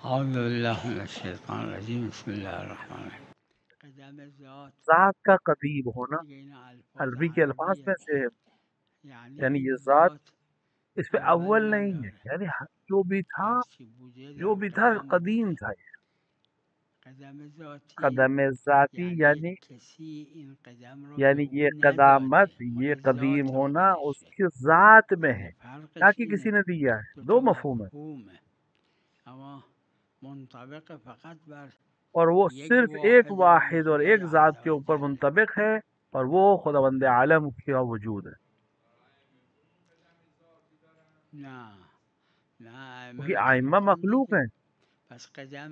اعوذ باللہ من الشیطان الرجیم بسم اللہ الرحمن الرحیم. قدم ذات ذات کا قدیم ہونا دیگه اینا الفاظ عربی کے الفاظ میں عربیه، سے ہے، یعنی یعنی این یہ ذات ذات اس پہ اول اول نہیں ہے، نداره، یعنی جو بھی تھا هرچی بوده جو در بھی تھا قدم قدیم بوده. تھا یہ. قدم ذاتی قدم ذاتی یعنی کسی این قدم رو به یعنی او یہ نداده، قدامت، یہ مال قدیم ذات ہونا اس خودشه. کی ذات میں ہے، یعنی نہ فرقش کہ کسی اینه، نے دیا ہے. دو دوتا مفہوم ہے، مفهومه، اما منطبق فقط بر اور وہ یک صرف ایک واحد واحد اور خدای ایک عز ذات کے و اوپر جل. منطبق ہے، اور وہ خداوند عالم کا وجود ہے. نه نه، ائمه کیونکہ به این آئمہ گفتن مخلوق دیگه. ہیں، پس قدم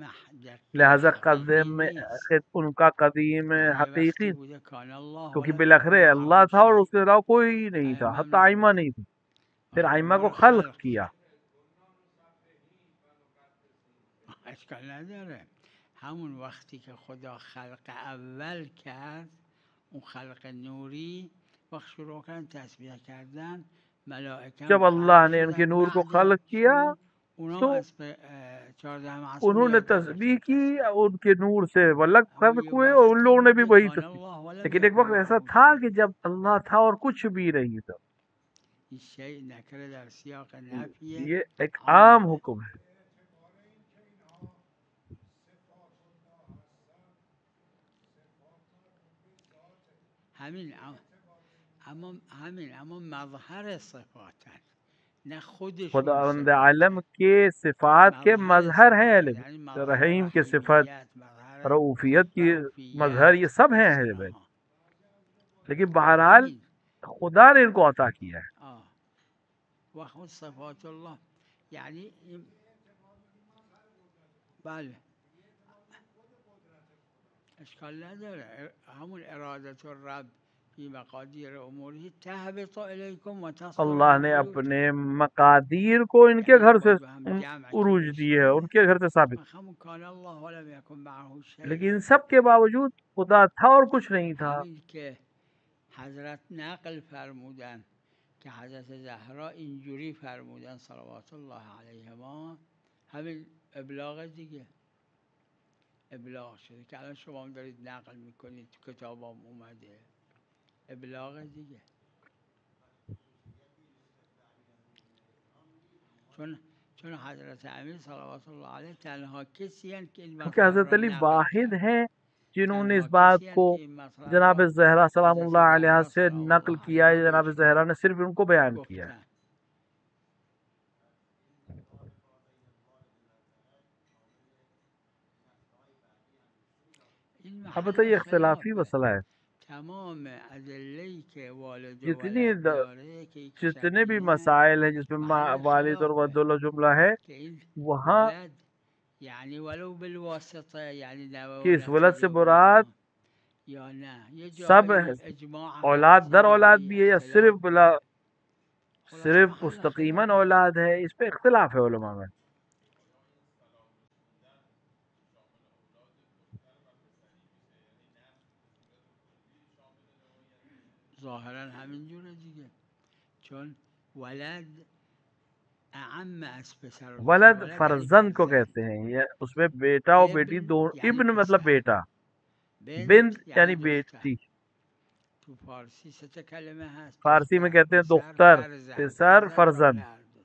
لہذا حقیقی قدم نیست، ان کا قدیم یعنی یه حقیقی، وقتی بوده کان الله کیونکہ ولم بالاخره یکن اللہ معه تھا اور شیء. اس کے علاوہ کوئی نہیں تھا، ائمه هم حتی آئمہ نگفتن نہیں تھا. پھر آخر آئمہ ما کو رو خلق خلق کیا. اشکال نداره. همون وقتی که خدا خلق اول کرد، اون خلق نوری، وقت شروع کردن تسبیح کردن، ملائکه هم جب خلق اللہ نے ان کے شدن نور کو بعد خلق کیا شروع. اونا هم تو از 14 معصوم انہوں نے یاد تسبیح گرفتن کی، تسبیح. ان کے نور سے وہ الگ اما خلق یه ہوئے، اور ان وقتی لوگوں نے بھی بوده وہی کان تسبیح. الله ولم لیکن ایک یکن وقت ایسا معه تھا شیء. کہ جب اللہ تھا اور کچھ بھی نہیں تھا. این شیء نکره در سیاق نفی یہ ایک عام عامه. حکم ہے. همین اما مظهر صفاتن، نه خودشون خداوند صفاتن. عالم کے صفات کے مظهر مظہر ہیں اہل صفاتن یعنی بیت. مظهر رحیم کے صفت، رحیمیت، مظهر رعوفیت کی مظہر، یہ رعوفیت سب ہیں اہل مثلا. بیت. ها لیکن خب بہرحال همین. خدا نے ان کو عطا کیا ہے. و خود صفات الله یعنی بله اشکال نداره. همون ارادت الرب فی مقادیر اموره تهبط الیکم و تصعد اللہ نے ببیوت. اپنے مقادیر کو ان کے یعنی گھر سے باید به هم جمع که عروج دیے ہے، بشه. ان کے گھر سے ثابت. همون کان الله ولم یکن معه لیکن شیء. ان سب کے باوجود خدا تھا اور کچھ نہیں تھا. همین که حضرت نقل فرمودن که حضرت زهرا اینجوری فرمودن صلوات الله علیهما، همین ابلاغ دیگه، ابلاغ شده که الان شما هم دارید نقل میکنید، تو کتاب هم اومده، ابلاغ دیگه. چون حضرت امیر صلوات الله علیه تنها کسی هستند که این کیونکہ مطلب حضرت را علی نقل واحد کرد، ہیں جنہوں نے اس تنها بات کسی کو هست که این مطلب جناب را زہرا سلام حضرت اللہ علیہ زهرا سے سلام نقل الله کیا ہے. علیها جناب بهشون زہرا نے صرف ان کو بیان کیا ہے. گفتن. این اب محل بتائیے اختلافی خلافه. مسئلہ ہے. تمام ادله‌ای که والد و جتنی ولد داره که یک جتنے بھی شبیه، مسائل ہیں جس میں محل والد اور خلافه ولد جملہ ہے، که این وہاں ولد یعنی ولو بالواسطه، یعنی نوه کہ و اس ولد سے نتیجه و مراد اینا، یا نه یه سب جایی اجماع اولاد هست یه در اولاد جایی بھی ہے، یا اختلاف. خلاصه صرف محل مستقیما خلافه. اولاد ہے. اس پہ اختلاف ہے علماء میں. ظاهرا همین جوره دیگه، چون ولد اعم از پسر و دختر. ولد ولد یعنی فرزند کو فرزند، کہتے ہیں، یہ اس میں بیٹا اور بیٹی ابن دونوں. یعنی ابن مطلب پسر، بیٹا، بنت بنت یعنی یعنی دختر. بیٹی. تو فارسی سه تا کلمه هست، فارسی میں دختر، کہتے ہیں پسر، دختر، فرزند. پسر، فرزند فرزند. شامل هر دو.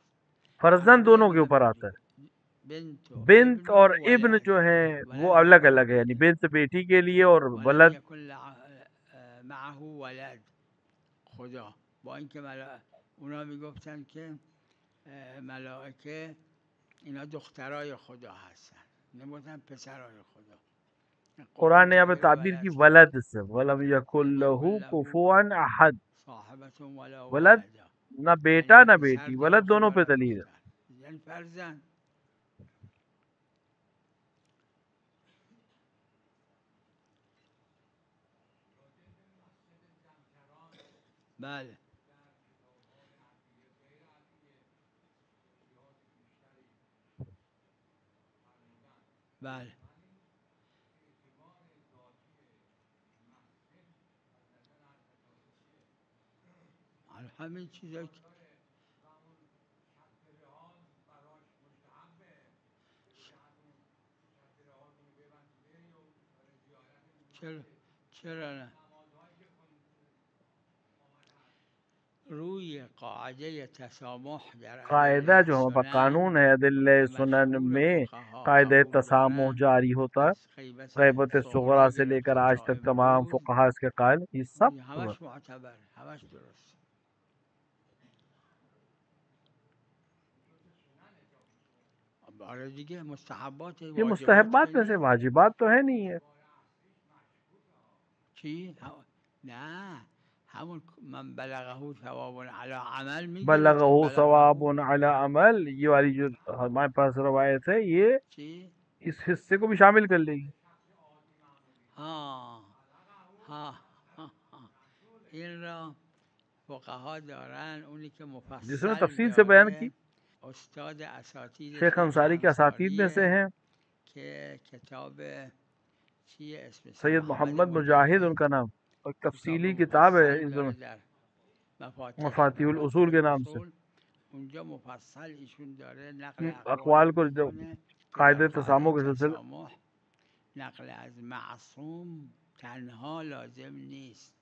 فرزند عربی دونوں هم کے اوپر همین آتا ہے. جوره، بنت و بنت ابن اور و ابن ولد. جو ہے وہ ولم الگ یکن الگ ہے، یعنی بنت بیٹی کے لیے اور ولم ولد. یکن معه ولد. خدا با اینکه اونا میگفتن که ملائکه اینا دخترای خدا هستن، نمیگفتن پسرای خدا. قرآن قرآن نے یہاں پہ تعبیر تعبیر کی ولد کرد. ولد سے، وَلَمْ يَكُنْ لم یکن لَهُ له كُفُوًا احد. صاحبت ولا ولد ولد، نہ یعنی بیٹا نه نہ پسر بیٹی، داره ولد دونوں خدا پہ نه دلیل ہے. دختر، یعنی فرزند. بله بله، همین چیزایی که چرا نه روی قاعده تسامح در قاعدہ ادله جو ہمارا سنن قانون ہے عدل که سنن مشهور میں فقها قاعدہ قبول تسامح دارند جاری ہوتا ہے، از غیبت غیبت صغرا صغرا سے لے کر گرفته آج تا تک تمام امروز فقہا اس کے قائل، یہ سب همش معتبر، همش درست. آره دیگه مستحبات یہ واجبات مستحبات میں خیلی سے هم. واجبات تو ہے نہیں ہے. چی؟ نه همون من بلغه ثواب علی عمل میگیره بلغہ تا ثواب بلغه علی عمل، یہ والی جو ہمارے پاس روایت ہے یہ چی؟ اس حصے کو بھی شامل کر لے گی. ها ها این را فقها دارن، اونی که جس نے مفصل تفصیل سے بیان کی داره استاد اساتید شیخ انصاری کے اساتید میں سے ہیں، که کتاب چیه اسمش سید محمد محمد مجاہد ان مجاهد کا نام، اور کتاب تفصیلی کتاب ہے مفصل اس داره در مفاتیح الاصول کے نام سے. اونجا مفصل ایشون داره نقل اقوال اقوالی کو جو میکنه که در قاعدہ قاعده تسامح کے سلسلے تسامح نقل از معصوم تنها لازم نیست،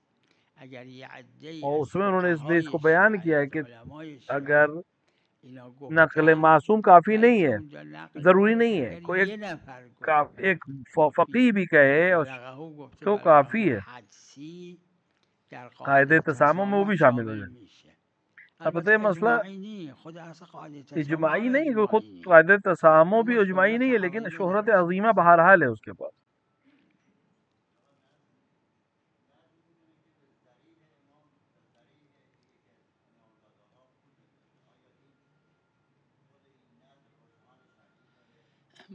اگر یه عده‌ای اور از اس میں انہوں نے اس کو فقهای بیان شیعه کیا ہے از کہ علمای شیعه اگر اینا نقل گفتن معصوم کافی نہیں بلکه ہے، اونجا نقل ضروری میکنه نہیں ہے، اگر کوئی یه نفر گفته ایک کافیه. فقیہ بھی کہے اور بلغه گفته تو بلغه کافی ہے، حدسی در قاعدہ قاعده تسامح میں وہ تسامح بھی شامل ہو شامل جائے. میشه. البتہ البته یہ مسئلہ اجماعی نہیں، خود اصلا قاعده تسامح اجماعی هم نہیں ہے، خود اجماعی نہیں، قاعدہ تسامح بھی اما اجماعی شهرت نہیں ہے، لیکن عظیمه شہرت داره. عظیمہ بہرحال ہے اس کے پاس.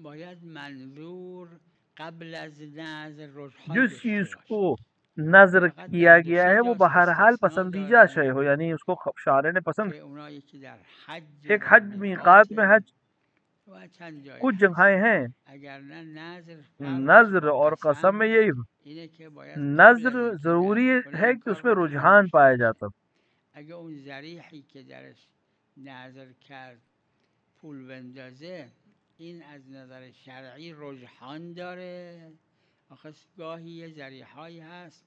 باید منظور قبل از نظر رجحان جس داشته چیز باشه. کو نظر فقط کیا در دو گیا سه ہے وہ جاش بہرحال استثناء پسندیدہ داره شے ہو، یعنی اس کو شارع نے پسند. که اونایی که در حج ایک در حج میقات میں میقات حج و چند جای کچھ هست، جگہیں ہیں، اگر نه نظر فرقش نظر با اور قسم میں قسم یہی اینه که باید قبل از نظر اینکه ضروری نظر کنه ہے این کہ کار اس میں رجحان رجحان داشته پایا باشه. جاتا. اگه اون ذریحی که درش نظر کرد پول بندازه این از نظر شرعی رجحان داره. آخه گاهی یه ذریحهایی هست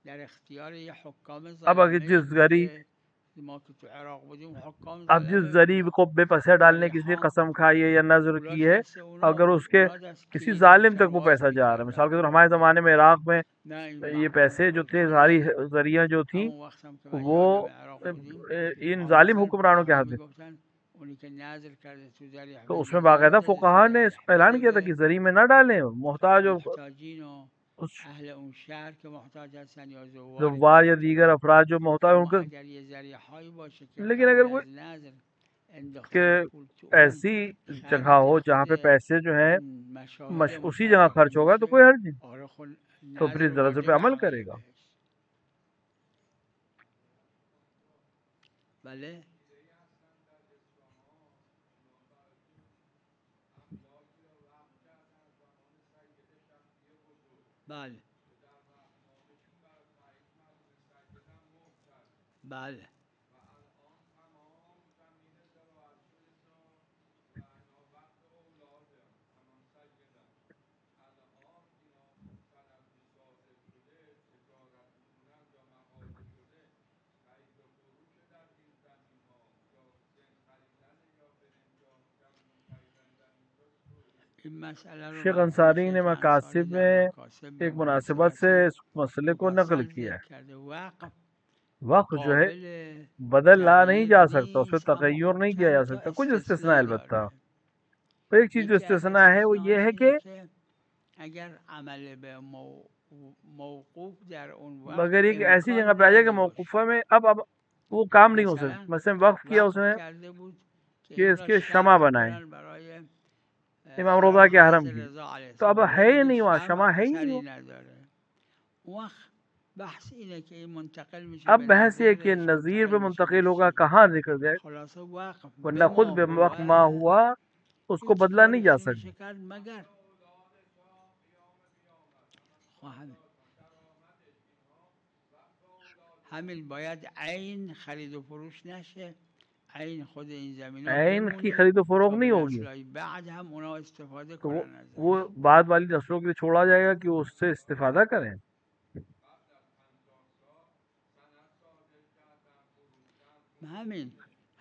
در اختیار یه حکام اب اگر ظالمه جس غریب بوده. ما که تو عراق بودیم حکام اب جس ظالمه ذریب کو بے پیسے ڈالنے کی اس نے ذریحان قسم کھائی ہے یا نظر کی پولاش ہے، دست اونا اگر بود، اس کے اونا دست کسی کلید ظالم بیشتر تک وہ باز پیسہ جا رہا ہے. مثال میکردن. کے طور ہمارے زمانے میں عراق میں نه این یہ پیسے جو تھے رجحان ساری نداره. ذریعہ جو تھیں همون وقت هم که من وہ یادم عراق بودیم ان ظالم آمدن حکمرانوں کے همه ہاتھ میں. میگفتن اونی که نظر کرده تو ذریح تو اس میں بندازه باقاعدہ بندازه تو فقہا نے ذریح اعلان کیا تھا کہ بده. ذریعہ میں نہ ڈالیں، محتاج اور محتاجین و اهل اون شهر که محتاج هستن یا زواری که زوار یا محتاج دیگر هستن. افراد جو محتاج ان اما کے. اگر یه ذریح هایی باشه که لیکن قبل اگر کوئی از نظر کہ انداختن پول تو اون ایسی جگہ خرج ہو جہاں خود پہ پیسے جو ہیں اون مشاهد اسی جگہ مشارکه خرچ ہوگا تو کوئی میشه، حرج نہیں، آره خود تو پھر نظر ذرا پہ واجب عمل عمل کرے گا. بهش. بله بله بله این مسئله رو شیخ مرحوم انصاری نے شیخ انصاری مقاصد در میں مکاسب ایک مربوط به مناسبت سے فارسی اس مسئلے کو نقل مفصل کیا ذکر ہے. کرده. وقف وقت جو ہے قابل بدل لا نہیں تغییر جا سکتا، اس میں نیست، اما تغیر خب نہیں کیا چند جا تا سکتا، کچھ استثناء استثناء البتہ. داره. ایک چیز جو یکی از استثناء ہے وہ یہ استثناءاش ہے اینه کہ که اگر عمل به موقوف در اون وقت اگر ایک ایسی جگہ امکان پہ آ جائے کہ نداشته موقوفہ میں اب وہ کام نہیں ہو سکتا. مثلا مثلا وقف کیا اس وقف نے کرده بود که کہ این اس را کے شب شمع بنائیں بکنن برای امام حرم رضا کے حضرت حرم کی، رضا علیه تو اب السلام، ہے ولی ہی دیگه نہیں وہاں، شمع شمع ہے ہی نہیں اثری وہ. نداره. اون وقت بحث اینه که این منتقل میشه اب به بحث یہ کہ نظیرش، نظیر پہ منتقل میشه به منتقل ہوگا، چی. کہاں ذکر گئے، خلاصه وقف ورنہ به خود ما بے هو وقت ما ہوا اس کو هیچ بدلا نہیں جا کارش سکتا. نمیشه کرد مگر همین باید عین خرید و فروش نشه. عین خود این زمین ها عین کی بمونه خرید و فروخت تا نہیں به ہوگی، نسلهای بعد هم اونا استفاده تو کنن وہ ازش. بعد والی نسلوں کے لیے چھوڑا جائے گا کہ وہ اس سے استفادہ کریں.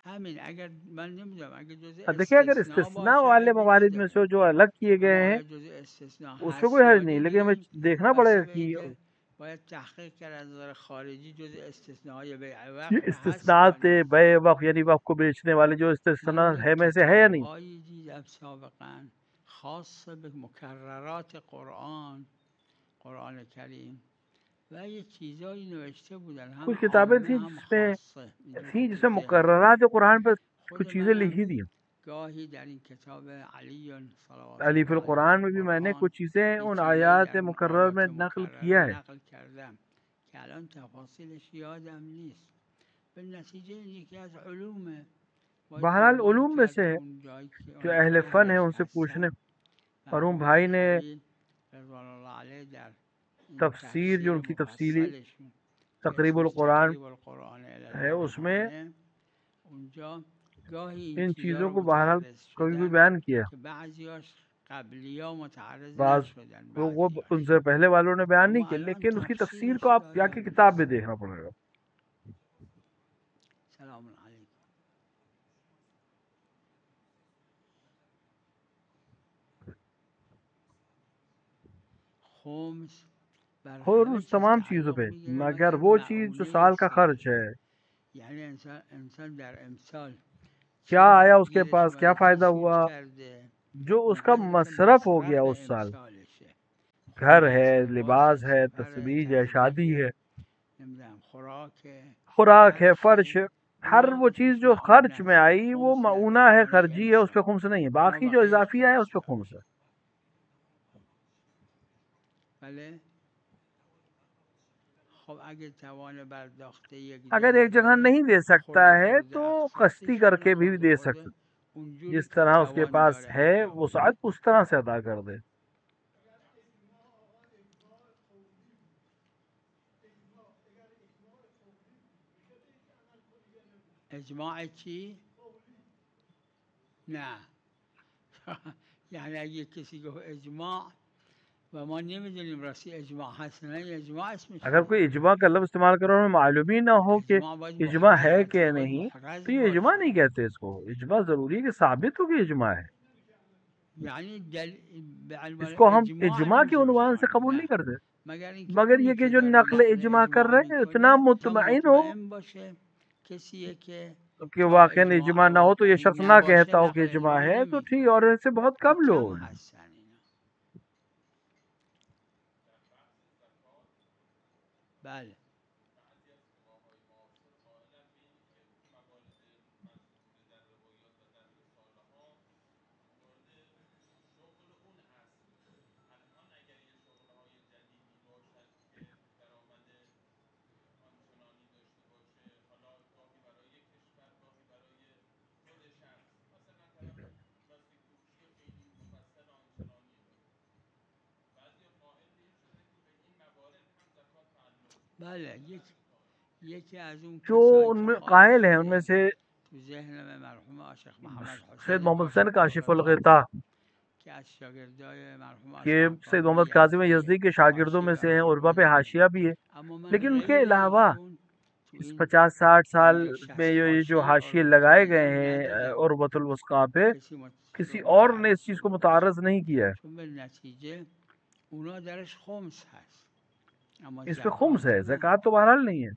همین اگر من نمیدونم اگر جز دیکھیں اگر استثناء استثناء باشه والے عیبی موارد میں نداره، سے جو الگ کیے گئے اما ہیں اگر جز استثناء اس پہ هست کوئی یا حرج نہیں، لیکن ہمیں نمیدونیم دیکھنا پڑے بسته گا به کہ اینکه باید تحقیق کرد از نظر خارجی جز استثناءهای بیع یہ وقت هست یا استثناءات نه. بے وقت یعنی وقت کو بیچنے والے جو من استثناء یک ہے میں سے ہے یا نہیں. کتابهایی دیدم سابقا خاص به مکررات قرآن کریم و یه چیزایی نوشته بودن هم کچھ کتابیں عامه تھیں هم جس میں خاصه، اینجور که تھیں تو جس میں ذهنم مقررات قرآن پر خود کچھ چیزیں منم لکھی تھی. گاهی در این کتاب علی صلوات علی فی الله علیه القرآن فی میں بھی میں نے القرآن کچھ چیزیں یه ان چیزایی آیات در اون مقرر میں آیات نقل مکرره کیا ہے. نقل کردم که الان تفاصیلش یادم نیست. به نتیجه این یکی از علومه، باید بہرحال دنبال علوم میں کرد سے که ہے اون جایی که جو اون اہل فن ہے اهلش ان سے پوچھنے. هستن. مرحوم مرحوم بھائی نے خلیل رضوان اللہ علیه در این تفسیر جو تفسیر ان کی تفصیلی مفصلشون که تقریب اسمش القرآن تقریب القرآن الی ہے اس میں العنانه، اونجا گاهی این ان چیزا چیزوں رو کو بہرحال متعرض کبھی بھی شدن بیان کیا. که بعضیاش قبلیا متعرض بعض نشدن، وہ ان بعضیاش. سے پہلے والوں نے بیان نہیں اما کیا، الان لیکن اس کی تفسیر تفصیلش کو آپ جا یادم کے کتاب نیست. میں دیکھنا پڑے گا. سلام علیکم. خمس بر اور همه اس چیز تمام چیزوں تعلق پہ میگیره مگر مگر وہ چیز جو معونه سال کا خرچ صرفه. ہے، یعنی انسان در امسال کیا چیزی آیا تو اس کے گیرش پاس، کیا اومده فائدہ تصویب ہوا، کرده، جو اس کا اونقدری که مصرف ہو گیا مصرف اس سال. امسالشه. گھر خونه ہے، است، لباس لباس است، ہے، سفر، تسبیح ہے، شادی تزویج، ہے، نمیدونم خوراک، خوراک ہے، فرش، فرش ہے. ہر اونا وہ چیز اسمش جو معونه خرچ میں است، آئی وہ خمس در معونہ ہے، زمانه خرجی ہے، اس پہ امسال. خمس نہیں ہے. اما باقی جو بقیهش اضافی آیا اس پہ خمس خمس داره. ہے. بله. خب اگه توان برداشت یک اگر جا ایک جگہ نداره نہیں دے سکتا خورده ہے خورده تو قسطی اقساطش کر کنه، کے بھی خورده دے خورده سکتا. اونجوری جس که طرح اس کے توان پاس داره ہے انجام وسعت بده. اس طرح سے ادا کر دے. اجماع چی؟ نه. یعنی اگه کسی گفت اجماع و ما نمیدونیم راستی اجماع هست نه، اجماع اسمش اگر کوئی نیست. اجماع کا لفظ استعمال کرو ہمیں معلوم ہی نہ ہو کہ اجماع باید اجماع ہے محرز کہ باید نہیں محرز تو یہ اجماع باشه. نہیں کہتے اس کو. اجماع ضروری ہے کہ ثابت ہو کہ اجماع ہے. یعنی به اس عنوان کو ہم اجماع اجماع کے نمیشه بهش عنوان سے قبول، قبول نہیں نه. کرتے، مگر اینکه مگر اونی یہ کہ که جو داره نقل نقل اجماع کر اجماع رہے ہیں اتنا میکنه تا مطمئن ہو مطمئن باشه کسیه که کہ تا واقعا اجماع اجماع نہ ہو تو یہ واقعی شخص نہ نباشه کہتا ہو کہ نقل اجماع اجماع ہے تو ٹھیک. نمیکنه. اور ان سے بہت که کم کم لوگ ہیں. هستن اینا. بله. بله یکی از اون جو کسایی ان که میں خواهد قائل ہیں ان میں شده سے تو ذهنم مرحوم عاشق محمد سید حسین محمد حسین کاشف کاشف الغطا الغطا که از شاگردای مرحوم کہ عاشق سید محمد محمد کاظم یزدی یزدی کے شاگردوں حاشیه میں سے بر ہیں، عربا پہ قرآن حاشیہ بھی ہے. اما من لیکن ان کے غیر علاوہ ایشون تو اس این 50-60 سال 50-60 میں یہ جو حاشیه حاشیے عربة لگائے گئے اليزدی ہیں ندیدم عربۃ الوثقا پہ، کسی کسی اور نے متعرض اس چیز کو شده باشه، متعرض نہیں کیا ہے. چون به نتیجه اونا درش خمس هست اما اس پہ خمس زکات ہے، نه. زکوٰۃ تو بہرحال نہیں ہے.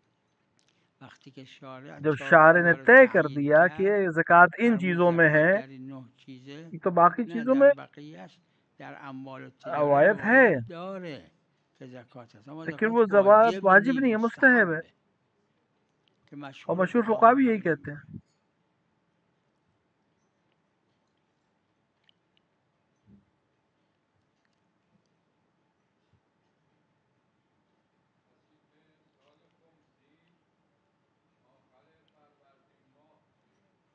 وقتی که شارع جب 4 شارع نے کار رو طے کر تعیین دیا کہ کرد زکوٰۃ ان فرمود چیزوں میں ہے زکات در این 9 چیزه، تو باقی نه چیزوں در میں بقیهش در اموال و تجاره روایت ہے، روایت داره که زکات هست اما لیکن زکات وہ واجب واجب نی، نہیں ہے، مستحب ہے. مستحبه که اور مشهور مشہور فقها فقہا هم بھی یہی همینه. کہتے ہیں.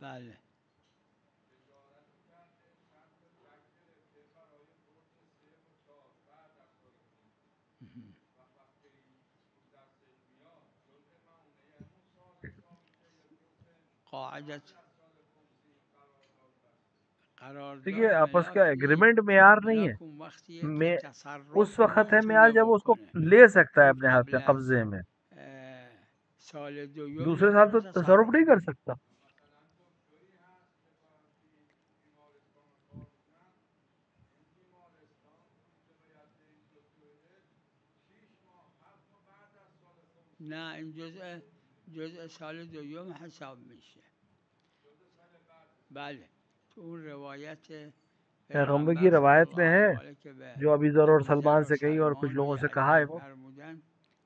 بله. قاعدت دیکھیے قرارداد آپس کا ملاک نیه. ایگریمنٹ معیار نہیں ملاک ہے. اون وقتیه که میں اس تصرف وقت ہے معیار میتونه جب وہ اس کو بکنه. لے سکتا ہے اون اپنے ہاتھ قبل میں از قبضے میں. سال دوم دوسرے سال میتونه تو تصرف تصرف نہیں کر کنه. سکتا. نه این جزء سال دوم حساب میشه. بله تو اون روایت پیغمبر کی پیغمبر صلی روایت میں الله ہے علیه و آله که به جو ابی ذر اور ابوذر سلمان و سے کہی اور کچھ سلمان و لوگوں سے کہا ہے، علی وہ فرمودن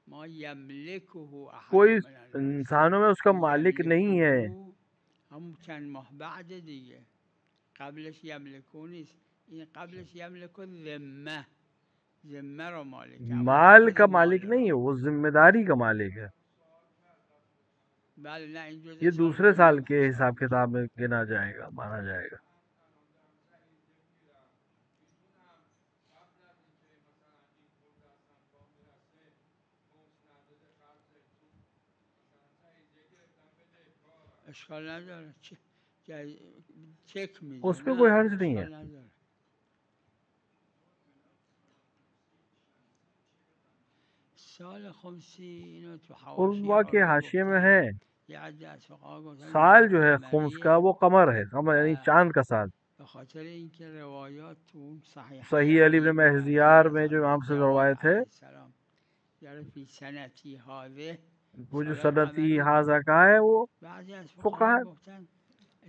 ما یملکه احد کوئی من الناس. انسانوں میں اس کا مالک نہیں ہے. یملکه همون چند ماه بعد دیگه. قبلش یملکه نیست. این قبلش یملکه ذمه. ذمه رو مالکه اما نه مال خود کا مال مالک نہیں را. ہے، وہ ذمہ داری کا مالک ہے. بله نه این یہ جزء سال دوسرے سال دوم کے حساب حساب میشه. کتاب میں گنا جائے گا، مانا جائے گا. اشکال نداره. چک میده. اس پہ نه کوئی حرج نہیں ہے. اشکال نداره. سال خمسی اینو تو حواشی عروہ کے آروه حاشیے میں گفتن. ہے یه عده از فقها گفتن سال ماه جو ہے خمس کا قمریه وہ قمر ہے، قمر یعنی و چاند کا سال. به خاطر اینکه روایات تو اون صحیح علی صحیحین بن و مہزیار حضرت میں جو امام سے جواد روایت ہے، علیه السلام داره فی سنتی هذه وہ جو سال صنعتی قمری. حاضہ کا ہے وہ بعضی از فقہ. فقها گفتن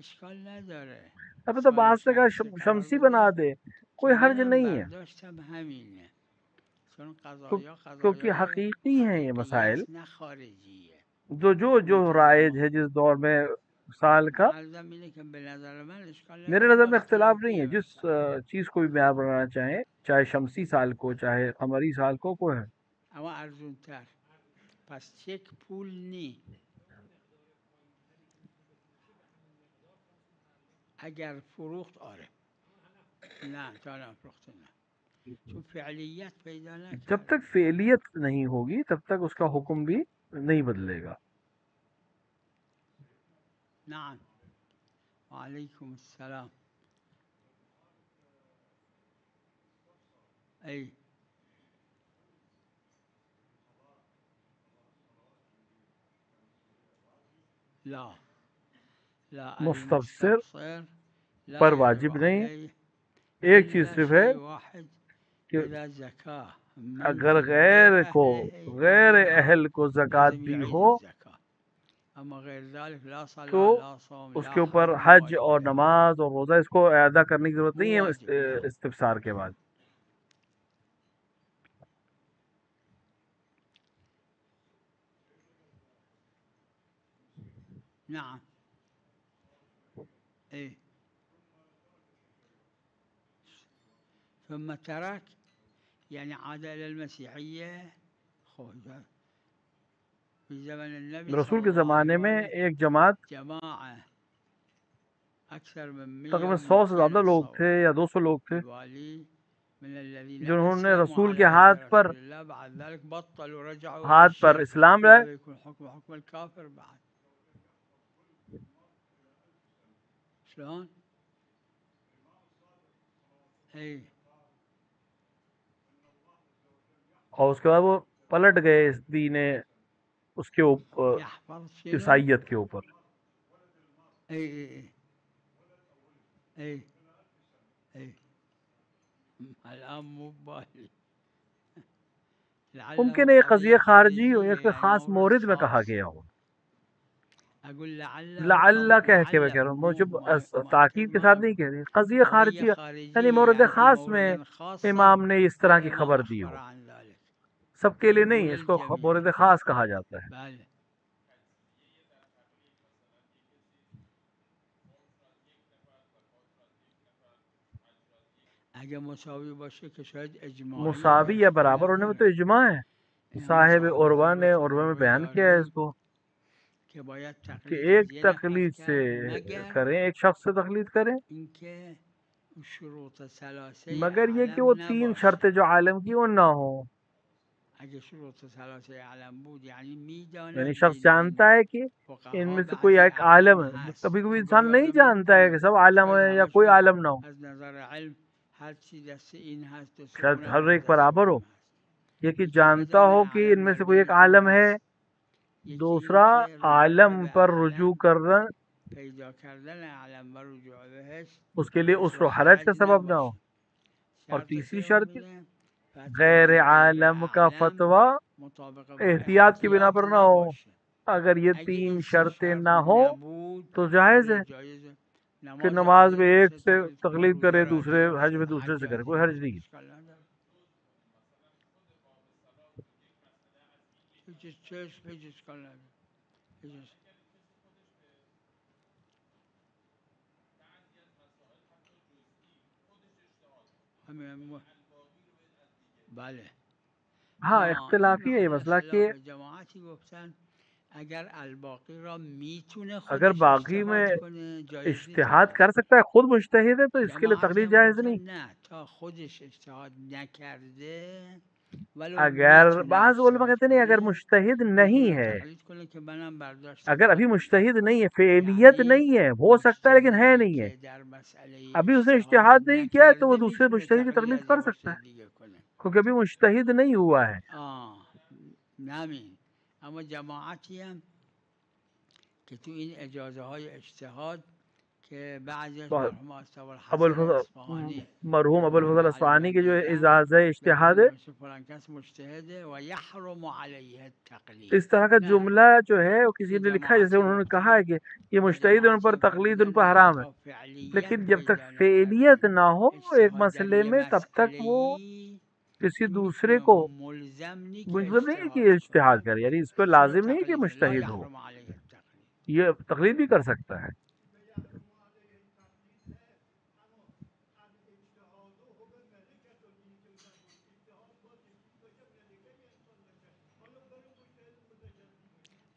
اشکال نداره اب تو سال بعض نے کہا شمسی قرار شمسی بنا بده دے، که کوئی حرج منم نہیں ہے. برداشتم همینه. چون کیونکہ قضایای حقیقی ہیں یہ حقیقی مسائل، است نه خارجیه. جو منتها رائج ما ہے جس دور میں سال کا. عرضم اینه که به نظر من اشکال میرے نداره نظر با میں اختلاف نہیں اختلافیه ہے، جس مثلا. چیز کو بھی معیار بنانا چاہیں، چاہے شمسی سال کو چاہے قمری سال کو، کوئی ہے. اما ارزون تر. پس چک پول نی. اگر فروخت آره. نه تا نفروخته نه. چون فعلیت پیدا جب نکرده. تک فعلیت نہیں ہوگی تب تک اس کا حکم بھی نہیں بدلے گا. نعم. وعلیکم السلام. ای لا لا مستبصر المستبصر لا پر يجب واجب نہیں. عليه ایک چیز إلا صرف ہے شيء واحد کہ إذا زكاة من اگر في غير غیر أهله اہل کو زکوٰۃ لازم دی يعيد ہو الزكاة. أما غير ذلك لا تو صلاة لا صوم اس لا کے اوپر حج حج واجب اور عليه. نماز اور روزہ اس کو ادا کرنے کی ضرورت مو نہیں ہے واجب له. استفسار کے بعد. نعم. إيه. ثم ترك يعني عاد إلى المسيحية. خرج في زمن النبي رسول صلى کے الله عليه زمانے میں وآله ایک جماعت جماعة أكثر من 100 تقریباً و 100 سے 200 زیادہ لوگ تھے نتصور یا 200 لوگ تھے بالي من الذين جنہوں نے أسلموا رسول على کے يد رسول الله. بعد ذلك بطلوا رجعوا إلى ہاتھ پر الشرك. اسلام لائے. هذا يكون حكم الكافر بعد. شلون؟ اي اور اس کے بعد وہ پلٹ گئے اس دین اس کے اوپر، يحفظ شنو؟ عیسائیت کے اوپر. اي اي اي اي الآن مو ببالي. ممکن ہے یہ لعله قضیہ قضية خارجی ہو، خارجية ایک يعني خاص مورد مورد میں کہا خاص. گیا ہو. أقول لعل کہہ کے میں کہہ رہا لعله ہوں، مو جب ما تاکید کے ساتھ نہیں کہہ رہی، قضیہ قضية خارجی یعنی خارجية مورد يعني في خاص میں مورد خاصة امام نے اس طرح کی الإمام خبر دی أخبر ہو. عن ذلك. سب کے لیے مو نہیں، اس کو للجميع. مورد خاص کہا جاتا ہے. بله. اگه مساوی باشه که شاید اجماعیه مساوی یا اشکال برابر ہونے میں تو نداره. اجماع ہے. این صاحب مصاحبه عروہ رو نے تو عروہ میں عروه بیان کیا ہے اس داره کو که باید کہ تقلید ایک از یه نفر تقلید سے کرد مگر کریں، ایک شخص سے تقلید کریں، اینکه شروط ثلاثه مگر یہ کہ عالم وہ 3 نباشه. شرطیں جو عالم کی وہ نہ ہوں. اگه شروط ثلاثه علم بود یعنی میداند یعنی شخص بین این جانتا ہے کہ ان فقها میں سے کوئی بعضی ایک عالم ہے، اعلام هست کبھی کبھی که انسان گویا نہیں به جانتا ہے کہ میکنه سب عالم شاید ہے یا کوئی همشون عالم نہ ہو، از نظر علم هر چی دست این هست دست شاید اونم ہر ایک دست برابر ہو، اونم هست یہ کہ یکی جانتا بزنه ہو کہ ان علم میں در سے کوئی ایک بینشون عالم ہے، هست یکی این دوسرا که رجوع عالم به پر رجوع علم کرنا پیدا کردن علم و رجوع بهش اس کے لیے کفر عسر و و حرج کا حرج سبب نہ ہو، نباشه اور شرط تیسری شرط سوم غیر فتوای غیر عالم کا اعلم فتویٰ مطابق با احتیاط کی بنا احتیاط پر نہ ہو. نباشه اگر یہ اگه تین این سه شرطیں شرط نہ ہو نبود تو جائز ہے بله جایزه کہ نماز نماز عادی میں ایک باشه سے تقلید کنه تقلید روزه کرے، عادی دوسرے حج باشه میں دوسرے حج سے کرے، عادی کوئی حرج باشه نہیں ہے. اشکال نداره هیچ اشکال نداره هیچ همین بله ہاں این اختلافی ہے یہ محل مسئلہ کہ خلاف جماعتی گفتن اگر الباقی را میتونه اگر خودش باقی میں اجتهاد کنه جایز نیست اجتہاد تقلید کر سکتا ہے، خود مجتہد ہے، تو اس کے لیے جماعتی تقلید هم جائز گفتن نہیں. نه تا خودش اجتهاد نکرده ولو اگر میتونه بعض علماء اجتهاد کہتے نہیں، اگر کنه مجتہد نہیں میتونه ہے، تقلید کنه که منم برداشتم اگر ابھی همینه مجتہد نہیں ہے، فعلیت یعنی نہیں ہے، ہو سکتا ہے لیکن ہے مجتهدی نہیں ہے، که در مسئله ابھی اس نے اجتهاد اجتہاد نہیں کیا تو وہ نکرده دوسرے میتونه مجتہد کی تقلید تقلید از یه کر سکتا مجتهد ہے دیگه کنه کیونکہ ابھی مجتہد نہیں ہوا ہے. همین اما جماعتی هم که تو این اجازه های اجتهاد که بعضیش مرحوم مصطفی ابو الحسن الفضل اصفهانی مرحوم ابو رحمت الفضل الله علیه اصفهانی من کے جو دیدم اعزاز اجتہاد ہے، بهتون فلان کس مجتهده و یحرم علیه التقلید اس طرح کا نه جملہ جو ہے وہ کسی یه نے لکھا ہے، جیسے جماعتی انہوں نے کہا گفتن ہے کہ یہ یه مجتہد ہے، ان پر جماعتی تقلید ان پر فرمودن حرام ہے، تا فعلیت لیکن جب تک پیدا فعلیت نکرده نہ ہو ایک اجتهاد در مسئلے یه میں، تب تک مسئله وہ ای کسی این دوسرے میتونه کو ملزم نی که مطلب نہیں ہے کہ اجتهاد یہ اجتہاد کنه کرے، یعنی اس پہ میتونه لازم نہیں ہے کہ تقلید کنه لا مجتہد ہو، یحرم علیه التقلید یہ تقلید بھی کر سکتا ہے.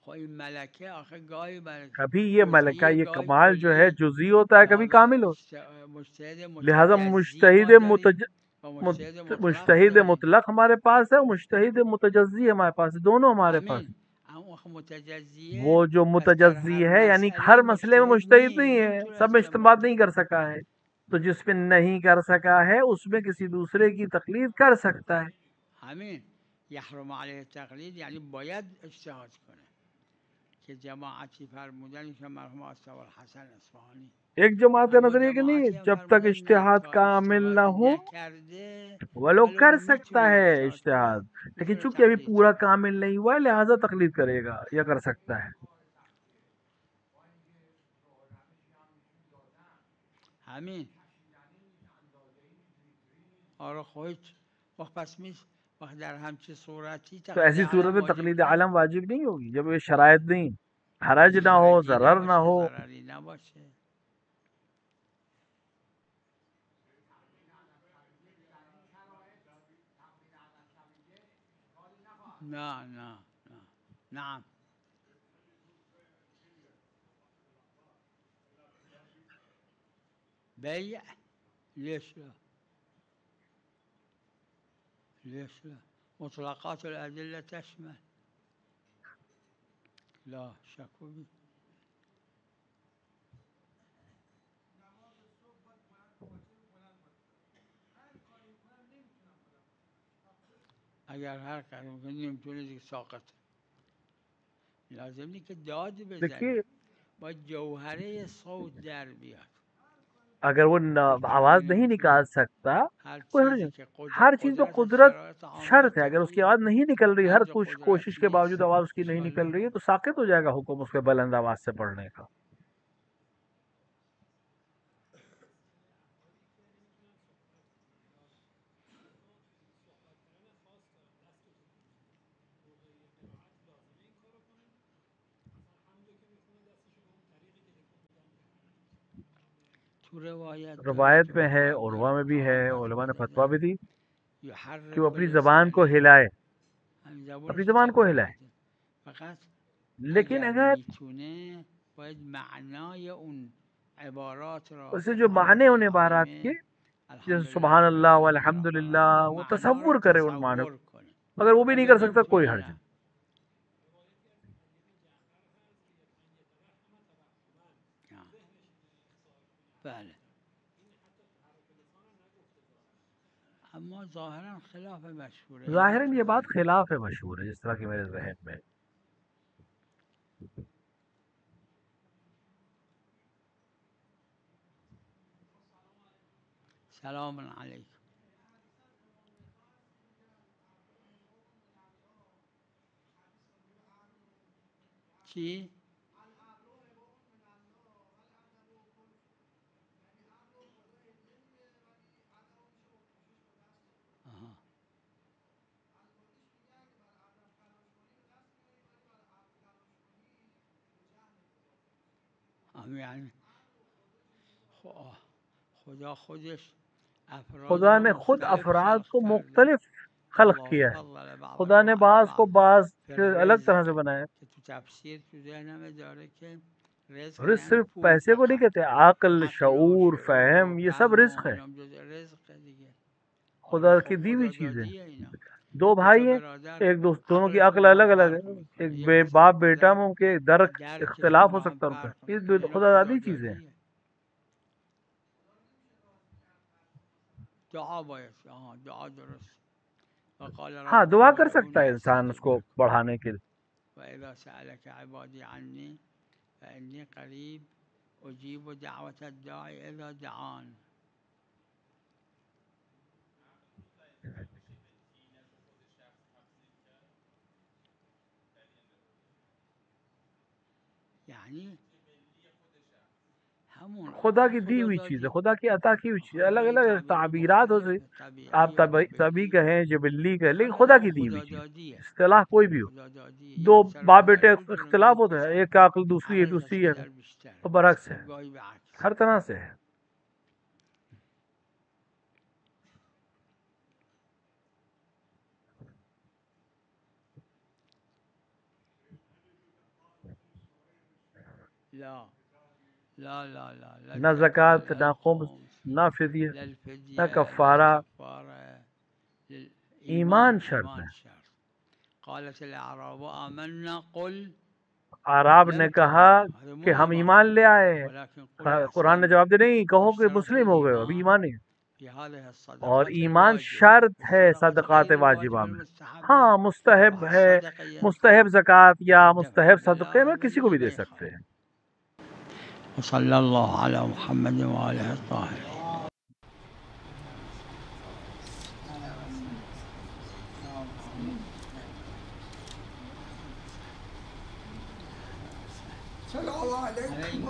خب این ملکه آخه گاهی ابھی یہ ملکہ، جزئی یہ گاهی کمال جو ہے کلی جزئی ہوتا ہے، کبھی لہذا کامل ہو. مجتهد لہذا متجزی ما داریم و مجتهد مطلق مجتہد داریم مطلق ہمارے پاس ہے، مجتہد متجزی ہمارے پاس ہے، دونوں ہمارے پاس. همین اما آخه متجزیه وہ جو پس در متجزی هر ہے یعنی مسئله ہر مسئلے میں مجتهد مجتہد نہیں ہے، نمیتونه سب میں استنباط استنباط نہیں کنه کر سکا ہے، تو جس میں نہیں کر سکا ہے اس میں کسی دوسرے کی تقلید کر سکتا ہے. همین یحرم علیه التقلید یعنی باید اجتهاد کنه که جماعتی فرمودن که مرحوم مصطفی الحسن اصفهانی ایک جماعت کا اما نظریہ کہ نہیں، جماعتی هم جب تک فرمودن نه اجتہاد تا کامل اجتهاد نہ ہو نکرده وہ لوگ ولو کر سکتا میتونه ہے اجتهاد اجتہاد، کنه لیکن میتونه چونکہ ابھی تقلید پورا کنه کامل نہیں ہوا ہے لہذا تقلید کرے گا یا کر سکتا ہے. همین آره خودت وقت پس میز وقت در همچه صورتی تو تقلید ایسی صورت علم میں واجب تقلید نیست عالم واجب نہیں ہوگی جب یہ شرائط نہیں، حرج نہ ہو، حرجی ضرر نہ نباشه ہو. ضرری نباشه نه نه نه نعم بیع ليش لا ليش لا مطلقات الأدلة تشمل لا شك به اگر هر کاری کنی نمیتونه دیگه ساقط لازم نیست که داد دیکھیے بزنی باید جوهره صوت در بیاد اگر وہ آواز نہیں نکال سکتا هر کوئی حرج چیزی نہیں. که ہر چیز تو قدرت از قدرت شرایط عامل شرط ہے، اگر اس کی تقویت آواز نہیں نکل رہی، ہر هر جا قدرت کوشش کے نیست باوجود آواز اس کی نہیں اشکال نکل رہی ہے، نداره تو ساقط ہو جائے گا حکم اس کے بلند آواز سے پڑھنے کا. تو روایت داره روایت که میں ہے، بعضی عروہ میں بھی ہے، فقها علماء نے فتوا فتوا بھی دادن دی کہ وہ یحرک اپنی زبان کو لسانه ہلائے، همین اپنی زبانش زبان کو تکون ہلائے. بده فقط لیکن اگر اگر میتونه باید معنای اون عبارات را اسے که جو معنی ان الحمدلله عبارات کے، عالمه جیسے الحمدلله سبحان رب اللہ العالمین والحمد را للہ، فهمید اون وہ معنا را تصور کرے ان معنی تصور کنه اگر وہ بھی نہیں کر سکتا کوئی حرج نہیں. بله اما ظاہراً خلاف مشہور ہے. ظاہراً یہ بات خلاف مشہور ہے جس طرح کہ میرے ذہن میں. سلام علیکم. چی؟ یعنی خدا خودش خدا نے خود افراد کو مختلف خلق کیا ہے. خدا نے بعض کو بعض سے الگ طرح سے بنایا. تفسیر تو ذہن میں داره کہ رزق صرف پیسے کو نہیں کہتے، عقل، شعور، فہم، یہ سب رزق ہے. خدا کی دی ہوئی چیزیں. دو بھائی ہیں، ایک دونوں کی عقل الگ الگ ہے. ایک باپ بیٹا میں ان کے درک اختلاف ہو سکتا ہے ان کا. یہ خدا دادی چیزیں ہیں. دعا درست. ہاں دعا کر سکتا ہے انسان اس کو بڑھانے کے لیے. وَإِذَا سَأَلَكَ عِبَادِي عَنِّي فَإِنِّي قَرِيبٌ أُجِيبُ دَعْوَةَ الدَّاعِ إِذَا دَعَانِ. یعنی خدا کی دی ہوئی چیز ہے، خدا کی عطا کی ہوئی چیز. الگ الگ تعبیرات ہو سکتی، آپ طبی کہیں، جبلی کہیں، لیکن خدا کی دی ہوئی چیز. اصطلاح کوئی بھی ہو، دو باپ بیٹے اختلاف ہوتا ہے، ایک کا عقل دوسری ہے، دوسری ہے، تو برعکس ہے، ہر طرح سے ہے. نہ زکوٰۃ، نہ خمس، نہ فدیہ، نہ کفارہ. ایمان شرط ہے. قالت الاعراب آمنا قل اعراب نے کہا کہ ہم ایمان لے آئے. قرآن نے جواب دیا نہیں، کہو کہ مسلم ہو گئے، ابھی ایمان نہیں. اور ایمان شرط ہے صدقات واجبہ میں. ہاں مستحب ہے، مستحب زکوٰۃ یا مستحب صدقے میں کسی کو بھی دے سکتے ہیں. صلی اللہ علی محمد وآلہ الطاہرین. السلام علیکم.